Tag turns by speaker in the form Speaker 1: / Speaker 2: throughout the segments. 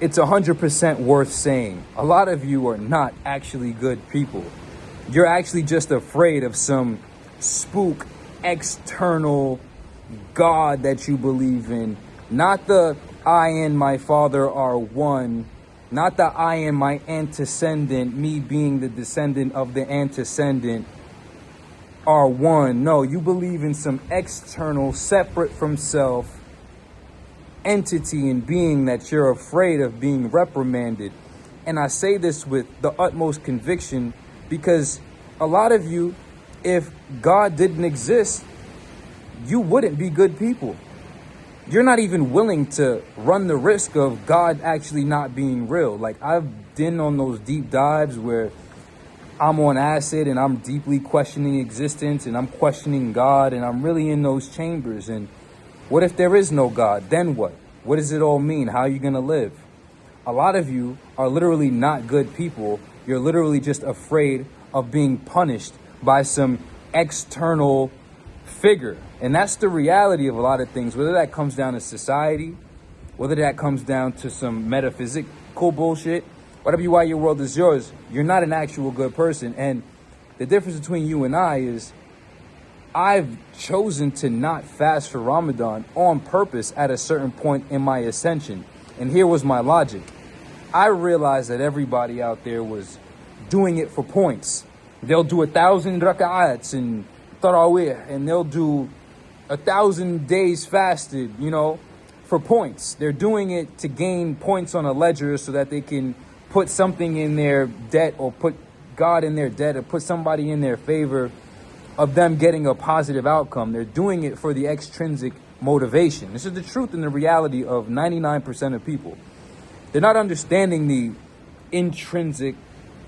Speaker 1: it's 100% worth saying. A lot of you are not actually good people. You're actually just afraid of some spook external God that you believe in. Not the I and my Father are one. Not the I and my antecedent, me being the descendant of the antecedent, are one. No, you believe in some external, separate from self entity and being that you're afraid of being reprimanded. And I say this with the utmost conviction because a lot of you, if God didn't exist, you wouldn't be good people. You're not even willing to run the risk of God actually not being real. Like, I've been on those deep dives where I'm on acid and I'm deeply questioning existence and I'm questioning God and I'm really in those chambers. And what if there is no God? Then what? What does it all mean? How are you going to live? A lot of you are literally not good people. You're literally just afraid of being punished by some external figure. And that's the reality of a lot of things, whether that comes down to society, whether that comes down to some metaphysical bullshit, whatever you why your world is yours, you're not an actual good person. And the difference between you and I is I've chosen to not fast for Ramadan on purpose at a certain point in my ascension. And here was my logic. I realized that everybody out there was doing it for points. They'll do 1,000 raka'ats and tarawih, and they'll do 1,000 days fasted, for points. They're doing it to gain points on a ledger so that they can put something in their debt or put God in their debt or put somebody in their favor of them getting a positive outcome. They're doing it for the extrinsic motivation. This is the truth and the reality of 99% of people. They're not understanding the intrinsic,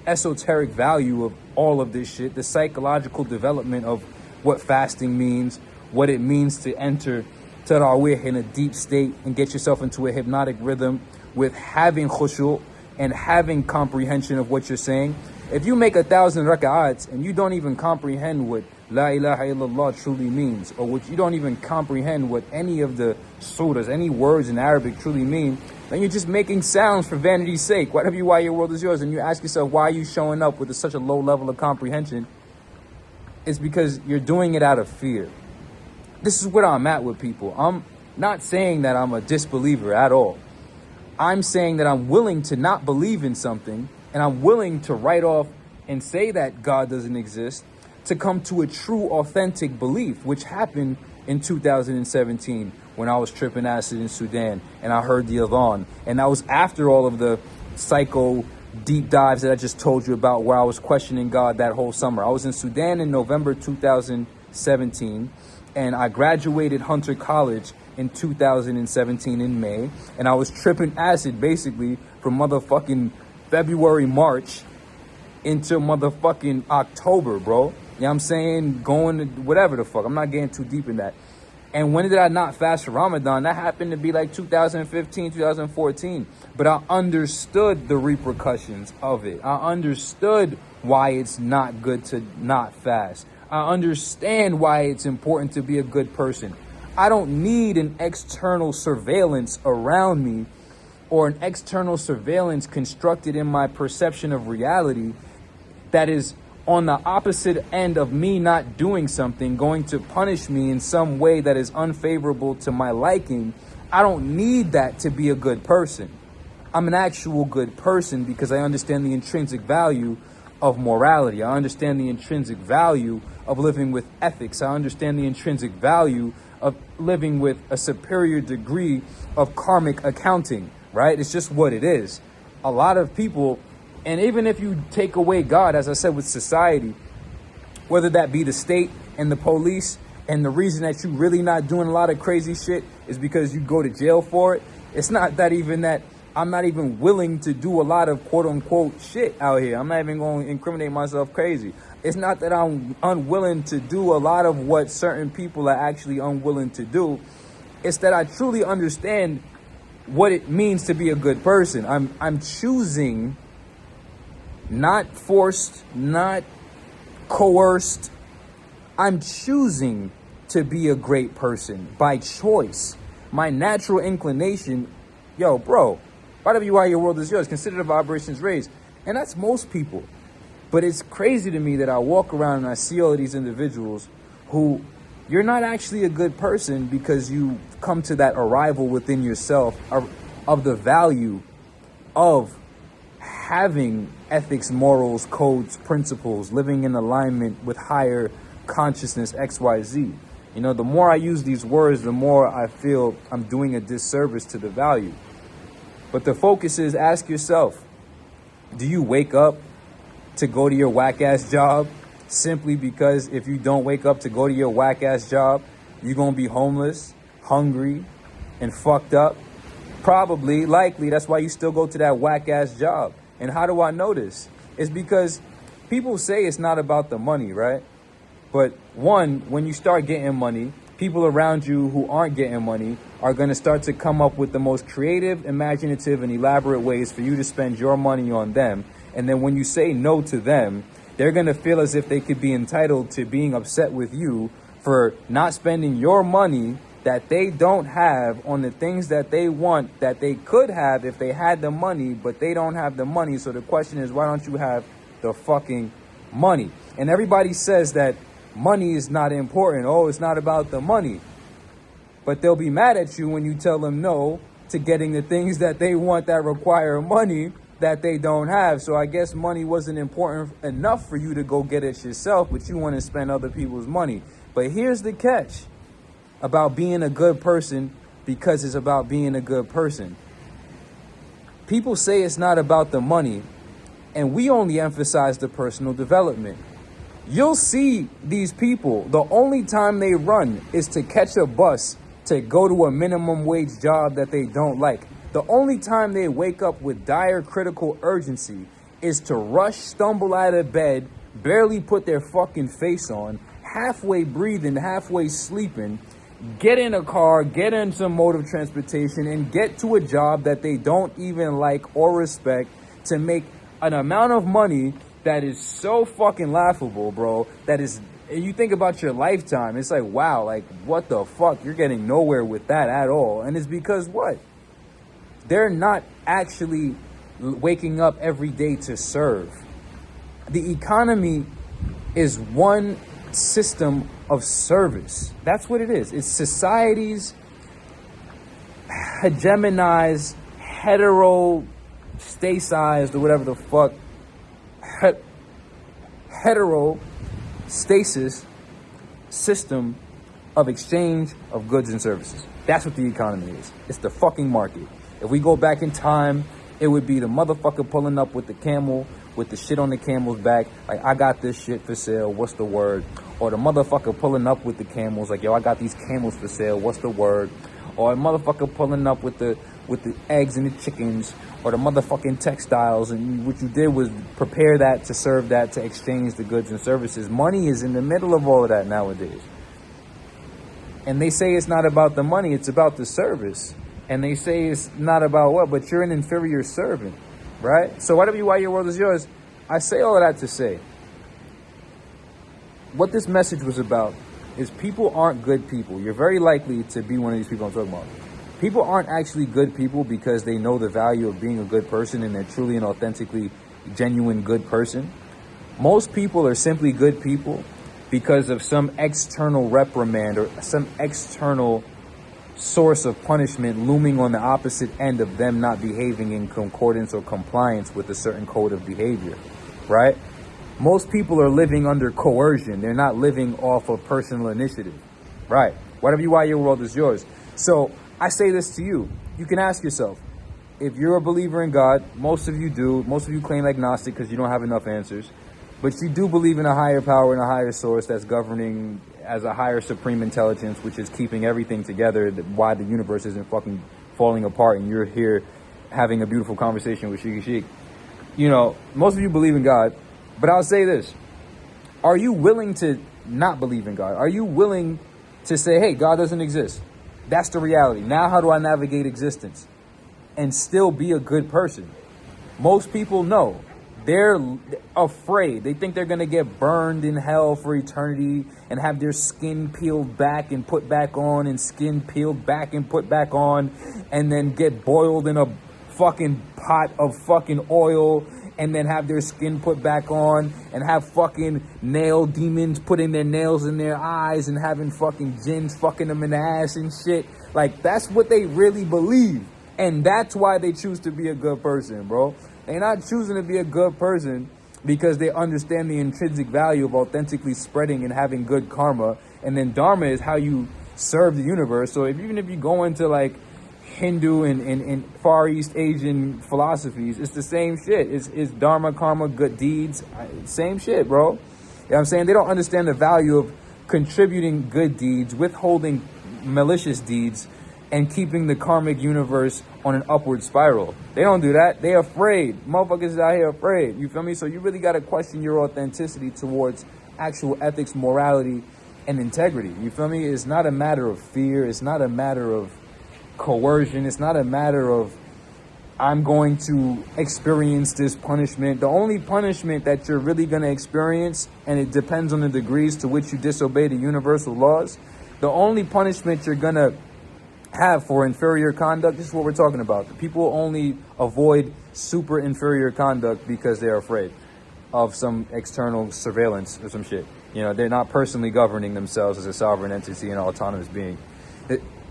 Speaker 1: esoteric value of all of this shit, the psychological development of what fasting means, what it means to enter tarawih in a deep state and get yourself into a hypnotic rhythm with having khushu' and having comprehension of what you're saying. If you make 1,000 raka'ats and you don't even comprehend what La ilaha illallah truly means, or what you don't even comprehend what any of the surahs, any words in Arabic truly mean, then you're just making sounds for vanity's sake. Whatever you why your world is yours, and you ask yourself, why are you showing up with such a low level of comprehension? It's because you're doing it out of fear. This is where I'm at with people. I'm not saying that I'm a disbeliever at all. I'm saying that I'm willing to not believe in something, and I'm willing to write off and say that God doesn't exist to come to a true, authentic belief, which happened in 2017 when I was tripping acid in Sudan and I heard the adhan. And that was after all of the psycho deep dives that I just told you about, where I was questioning God that whole summer. I was in Sudan in November 2017, and I graduated Hunter College in 2017 in May, and I was tripping acid basically from motherfucking February, March into motherfucking October, bro. You know what I'm saying? Going to whatever the fuck. I'm not getting too deep in that. And when did I not fast for Ramadan? That happened to be like 2015, 2014. But I understood the repercussions of it. I understood why it's not good to not fast. I understand why it's important to be a good person. I don't need an external surveillance around me or an external surveillance constructed in my perception of reality that is on the opposite end of me not doing something, going to punish me in some way that is unfavorable to my liking. I don't need that to be a good person. I'm an actual good person because I understand the intrinsic value of morality. I understand the intrinsic value of living with ethics. I understand the intrinsic value of living with a superior degree of karmic accounting, right? It's just what it is. A lot of people, and even if you take away God, as I said, with society, whether that be the state and the police, and the reason that you really not doing a lot of crazy shit is because you go to jail for it. It's not that even that I'm not even willing to do a lot of quote unquote shit out here. I'm not even going to incriminate myself crazy. It's not that I'm unwilling to do a lot of what certain people are actually unwilling to do. It's that I truly understand what it means to be a good person. I'm choosing, not forced, not coerced. I'm choosing to be a great person by choice. My natural inclination, yo, bro, Whatever you are, your world is yours. Consider the vibrations raised. And that's most people. But it's crazy to me that I walk around and I see all of these individuals who you're not actually a good person because you come to that arrival within yourself of the value of having ethics, morals, codes, principles, living in alignment with higher consciousness, XYZ. You know, the more I use these words, the more I feel I'm doing a disservice to the value. But the focus is, ask yourself, do you wake up to go to your whack-ass job simply because if you don't wake up to go to your whack-ass job, you're going to be homeless, hungry, and fucked up? Probably, likely, that's why you still go to that whack-ass job. And how do I know this? It's because people say it's not about the money, right? But one, when you start getting money, people around you who aren't getting money are going to start to come up with the most creative, imaginative, and elaborate ways for you to spend your money on them. And then when you say no to them, they're going to feel as if they could be entitled to being upset with you for not spending your money that they don't have on the things that they want, that they could have if they had the money, but they don't have the money. So the question is, why don't you have the fucking money? And everybody says that money is not important. Oh, it's not about the money. But they'll be mad at you when you tell them no to getting the things that they want that require money that they don't have. So I guess money wasn't important enough for you to go get it yourself, but you want to spend other people's money. But here's the catch about being a good person, because it's about being a good person. People say it's not about the money, and we only emphasize the personal development. You'll see these people, the only time they run is to catch a bus to go to a minimum wage job that they don't like. The only time they wake up with dire critical urgency is to rush, stumble out of bed, barely put their fucking face on, halfway breathing, halfway sleeping, get in a car, get in some mode of transportation, and get to a job that they don't even like or respect to make an amount of money that is so fucking laughable, bro. That is, you think about your lifetime, it's like, wow, like, what the fuck? You're getting nowhere with that at all. And it's because what? They're not actually waking up every day to serve. The economy is one system of service. That's what it is. It's society's hegemonized, hetero-stasized, or whatever the fuck, heterostasis system of exchange of goods and services. That's what the economy is. It's the fucking market. If we go back in time, it would be the motherfucker pulling up with the camel, with the shit on the camel's back, like, I got this shit for sale, what's the word? Or the motherfucker pulling up with the camels, like, yo, I got these camels for sale, what's the word? Or a motherfucker pulling up with the eggs and the chickens, or the motherfucking textiles, and what you did was prepare that to serve that, to exchange the goods and services. Money is in the middle of all of that nowadays. And they say it's not about the money, it's about the service. And they say it's not about what, but you're an inferior servant, right? So whatever you are, your world is yours. I say all of that to say, what this message was about is people aren't good people. You're very likely to be one of these people I'm talking about. People aren't actually good people because they know the value of being a good person and they're truly and authentically genuine good person. Most people are simply good people because of some external reprimand or some external source of punishment looming on the opposite end of them not behaving in concordance or compliance with a certain code of behavior, right? Most people are living under coercion. They're not living off of personal initiative, right? Whatever you are, your world is yours. So I say this to you. You can ask yourself, if you're a believer in God, most of you do. Most of you claim agnostic because you don't have enough answers. But you do believe in a higher power and a higher source that's governing as a higher supreme intelligence, which is keeping everything together, why the universe isn't fucking falling apart, and you're here having a beautiful conversation with Sheikhy Chic. You know, most of you believe in God, but I'll say this. Are you willing to not believe in God? Are you willing to say, hey, God doesn't exist? That's the reality. Now how do I navigate existence and still be a good person? Most people know. They're afraid. They think they're going to get burned in hell for eternity and have their skin peeled back and put back on and skin peeled back and put back on and then get boiled in a fucking pot of fucking oil and then have their skin put back on and have fucking nail demons putting their nails in their eyes and having fucking jinns fucking them in the ass and shit. Like, that's what they really believe. And that's why they choose to be a good person, bro. They're not choosing to be a good person because they understand the intrinsic value of authentically spreading and having good karma. And then dharma is how you serve the universe. So even if you go into like Hindu and Far East Asian philosophies, it's the same shit. It's dharma, karma, good deeds, same shit, bro. You know what I'm saying? They don't understand the value of contributing good deeds, withholding malicious deeds, and keeping the karmic universe on an upward spiral. They don't do that. They're afraid. Motherfuckers is out here afraid. You feel me? So you really got to question your authenticity towards actual ethics, morality, and integrity. You feel me? It's not a matter of fear. It's not a matter of coercion. It's not a matter of I'm going to experience this punishment. The only punishment that you're really going to experience, and it depends on the degrees to which you disobey the universal laws, the only punishment you're going to have for inferior conduct, this is what we're talking about. The people only avoid super inferior conduct because they're afraid of some external surveillance or some shit. You know, they're not personally governing themselves as a sovereign entity and autonomous being.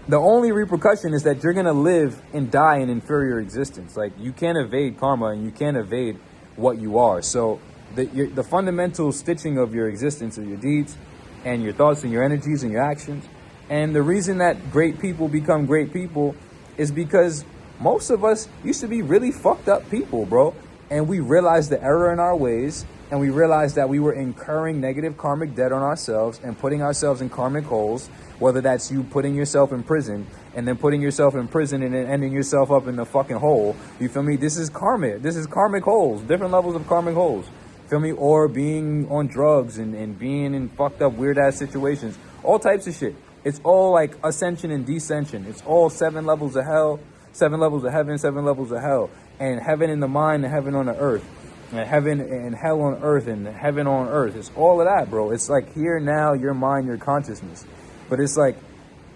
Speaker 1: The only repercussion is that you're going to live and die in inferior existence. Like, you can't evade karma and you can't evade what you are. So the fundamental stitching of your existence are your deeds and your thoughts and your energies and your actions. And the reason that great people become great people is because most of us used to be really fucked up people, bro. And we realized the error in our ways, and we realized that we were incurring negative karmic debt on ourselves and putting ourselves in karmic holes, whether that's you putting yourself in prison and then putting yourself in prison and then ending yourself up in the fucking hole. You feel me? This is karma. This is karmic holes, different levels of karmic holes. Feel me? Or being on drugs and being in fucked up weird ass situations, all types of shit. It's all like ascension and descension. It's all 7 levels of hell, 7 levels of heaven, 7 levels of hell. And heaven in the mind and heaven on the earth. And heaven and hell on earth and heaven on earth. It's all of that, bro. It's like here, now, your mind, your consciousness. But it's like,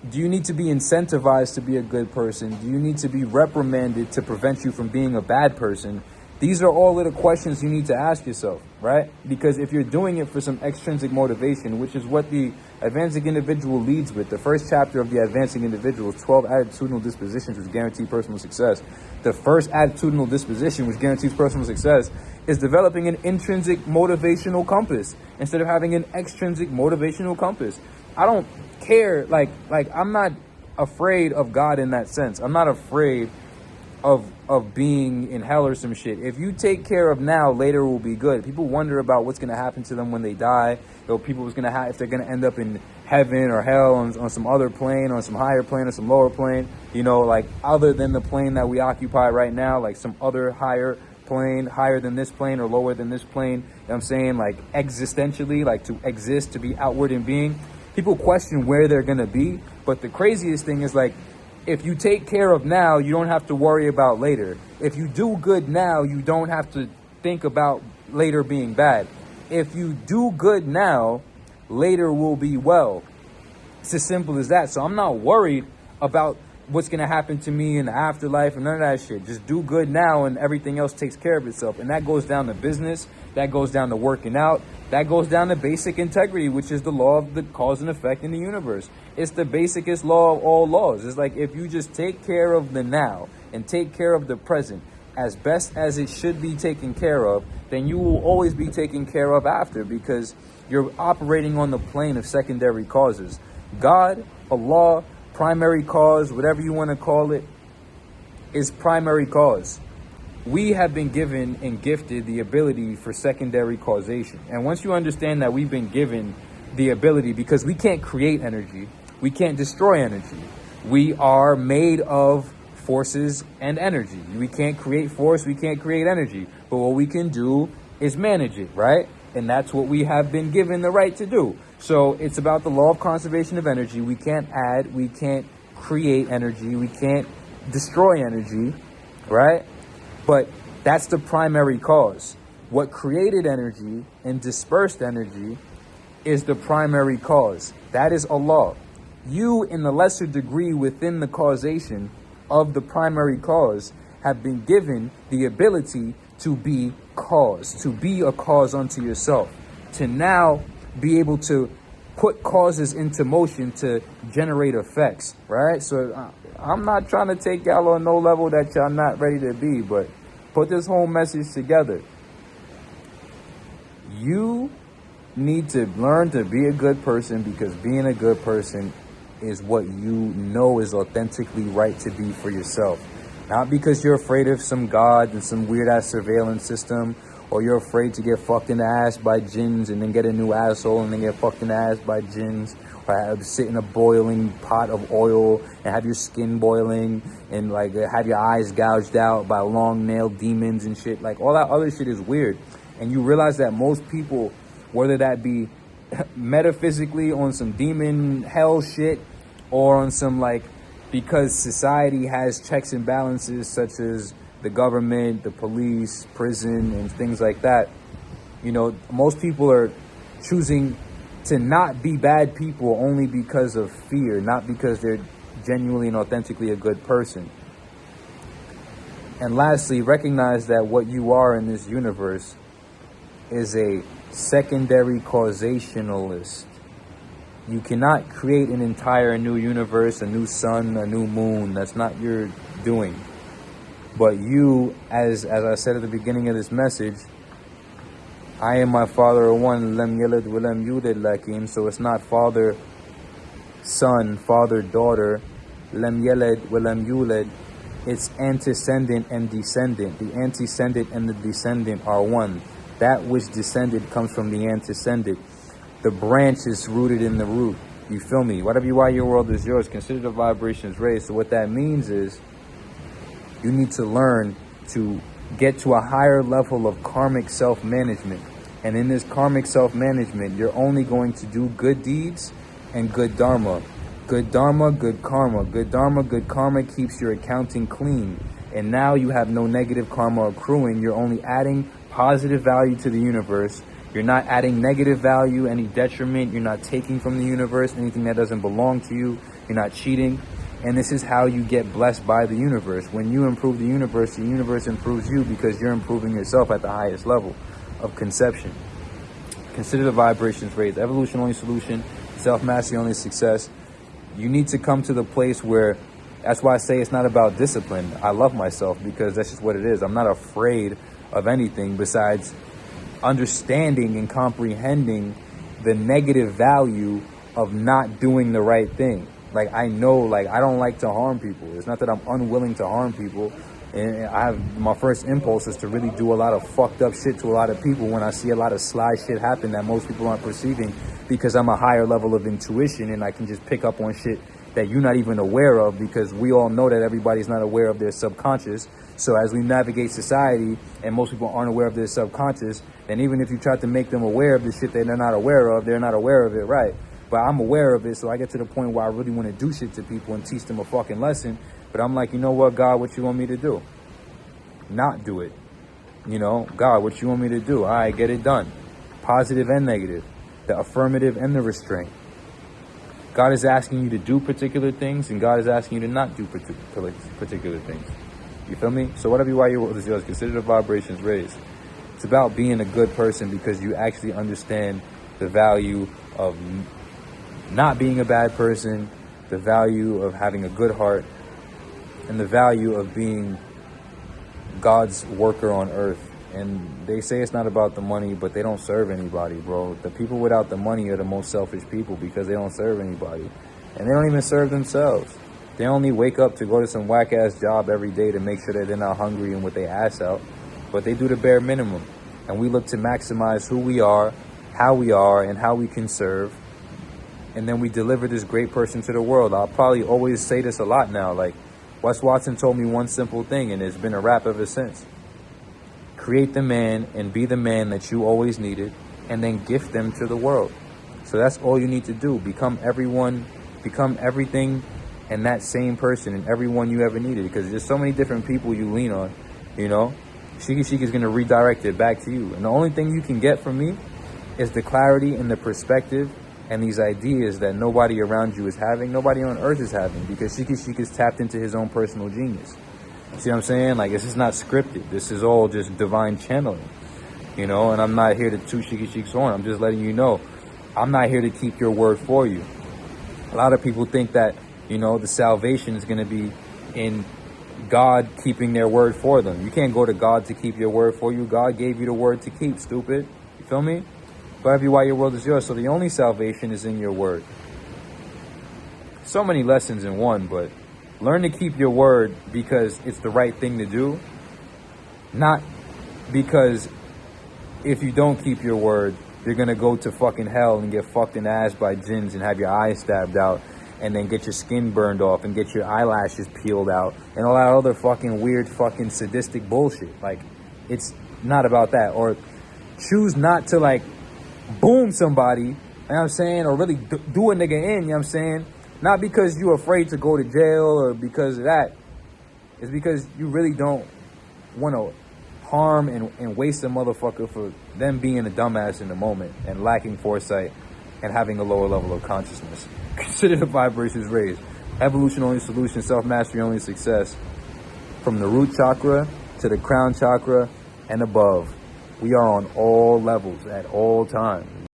Speaker 1: do you need to be incentivized to be a good person? Do you need to be reprimanded to prevent you from being a bad person? These are all little questions you need to ask yourself, right? Because if you're doing it for some extrinsic motivation, which is what the Advancing Individual leads with, the first chapter of the Advancing Individual is 12 attitudinal dispositions which guarantee personal success. The first attitudinal disposition which guarantees personal success is developing an intrinsic motivational compass instead of having an extrinsic motivational compass. I don't care, like I'm not afraid of God in that sense. I'm not afraid of being in hell or some shit. If you take care of now, later will be good. People wonder about what's going to happen to them when they die. Or people what's going to if they're going to end up in heaven or hell on some other plane, on some higher plane or some lower plane. You know, like other than the plane that we occupy right now, like some other higher plane, higher than this plane or lower than this plane. You know what I'm saying? Like existentially, like to exist, to be outward in being. People question where they're going to be. But the craziest thing is like, if you take care of now, you don't have to worry about later. If you do good now, you don't have to think about later being bad. If you do good now, later will be well. It's as simple as that. So I'm not worried about what's going to happen to me in the afterlife and none of that shit. Just do good now and everything else takes care of itself. And that goes down to business. That goes down to working out. That goes down to basic integrity, which is the law of the cause and effect in the universe. It's the basicest law of all laws. It's like if you just take care of the now and take care of the present as best as it should be taken care of, then you will always be taken care of after, because you're operating on the plane of secondary causes. God, Allah, primary cause, whatever you want to call it, is primary cause. We have been given and gifted the ability for secondary causation. And once you understand that we've been given the ability, because we can't create energy, we can't destroy energy. We are made of forces and energy. We can't create force, we can't create energy. But what we can do is manage it, right? And that's what we have been given the right to do. So it's about the law of conservation of energy. We can't add, we can't create energy, we can't destroy energy, right? But that's the primary cause. What created energy and dispersed energy is the primary cause. That is Allah. You, in the lesser degree within the causation of the primary cause, have been given the ability to be a cause unto yourself, to now be able to put causes into motion to generate effects, right? So I'm not trying to take y'all on no level that y'all not ready to be, but put this whole message together. You need to learn to be a good person, because being a good person is what you know is authentically right to be for yourself. Not because you're afraid of some god and some weird ass surveillance system, or you're afraid to get fucked in the ass by jinns and then get a new asshole and then get fucked in the ass by jinns, or sit in a boiling pot of oil and have your skin boiling and like have your eyes gouged out by long nailed demons and shit. Like all that other shit is weird. And you realize that most people, whether that be metaphysically on some demon hell shit, or on some like, because society has checks and balances such as the government, the police, prison, and things like that, you know, most people are choosing to not be bad people only because of fear, not because they're genuinely and authentically a good person. And lastly, recognize that what you are in this universe is a secondary causationalist. You cannot create an entire new universe, a new sun, a new moon. That's not your doing. But you, as I said at the beginning of this message, I and my Father are one, lam yalid wa lam yulad lakin. So it's not father, son, father, daughter, lam yalid wa lam yulad. It's antecedent and descendant. The antecedent and the descendant are one. That which descended comes from the antecedent. The branch is rooted in the root. You feel me? Whatever you are, your world is yours. Consider the vibrations raised. So what that means is you need to learn to get to a higher level of karmic self-management. And in this karmic self-management, you're only going to do good deeds and good dharma. Good dharma, good karma. Good dharma, good karma keeps your accounting clean. And now you have no negative karma accruing. You're only adding positive value to the universe. You're not adding negative value, any detriment. You're not taking from the universe anything that doesn't belong to you. You're not cheating. And this is how you get blessed by the universe. When you improve the universe improves you, because you're improving yourself at the highest level of conception. Consider the vibrations raised. Evolution only solution. Self-mastery only success. You need to come to the place where, that's why I say it's not about discipline. I love myself because that's just what it is. I'm not afraid of anything besides understanding and comprehending the negative value of not doing the right thing. Like, I know, like, I don't like to harm people. It's not that I'm unwilling to harm people. And my first impulse is to really do a lot of fucked up shit to a lot of people when I see a lot of sly shit happen that most people aren't perceiving, because I'm a higher level of intuition and I can just pick up on shit that you're not even aware of, because we all know that everybody's not aware of their subconscious. So as we navigate society and most people aren't aware of their subconscious, and even if you try to make them aware of the shit that they're not aware of, they're not aware of it, right? But I'm aware of it, so I get to the point where I really want to do shit to people and teach them a fucking lesson. But I'm like, you know what, God, what you want me to do? Not do it. You know, God, what you want me to do? All right, get it done. Positive and negative. The affirmative and the restraint. God is asking you to do particular things, and God is asking you to not do particular things. You feel me? So whatever you are, your world is yours. Consider the vibrations raised. It's about being a good person because you actually understand the value of not being a bad person, the value of having a good heart, and the value of being God's worker on earth. And they say it's not about the money, but they don't serve anybody, bro. The people without the money are the most selfish people because they don't serve anybody. And they don't even serve themselves. They only wake up to go to some whack-ass job every day to make sure that they're not hungry and with their ass out. But they do the bare minimum. And we look to maximize who we are, how we are, and how we can serve. And then we deliver this great person to the world. I'll probably always say this a lot now. Like, Wes Watson told me one simple thing, and it's been a rap ever since. Create the man and be the man that you always needed, and then gift them to the world. So that's all you need to do. Become everyone, become everything, and that same person and everyone you ever needed. Because there's so many different people you lean on, you know. Sheikhy Chic is going to redirect it back to you. And the only thing you can get from me is the clarity and the perspective and these ideas that nobody around you is having, nobody on earth is having, because Sheikhy Chic is tapped into his own personal genius. See what I'm saying? Like, this is not scripted. This is all just divine channeling, you know? And I'm not here to toot Sheikhy Chic's horn. I'm just letting you know, I'm not here to keep your word for you. A lot of people think that, you know, the salvation is going to be in God keeping their word for them. You can't go to God to keep your word for you. God gave you the word to keep, stupid. You feel me? Go have you while your world is yours. So the only salvation is in your word. So many lessons in one, but learn to keep your word because it's the right thing to do. Not because if you don't keep your word, you're going to go to fucking hell and get fucked in the ass by jinns and have your eyes stabbed out and then get your skin burned off and get your eyelashes peeled out and all that other fucking weird fucking sadistic bullshit. Like, it's not about that. Or choose not to, like, boom somebody, you know what I'm saying, or really do a nigga in, you know what I'm saying? Not because you're afraid to go to jail or because of that. It's because you really don't want to harm and waste a motherfucker for them being a dumbass in the moment and lacking foresight and having a lower level of consciousness. Consider the vibrations raised. Evolution only solution, self-mastery only success. From the root chakra to the crown chakra and above. We are on all levels at all times.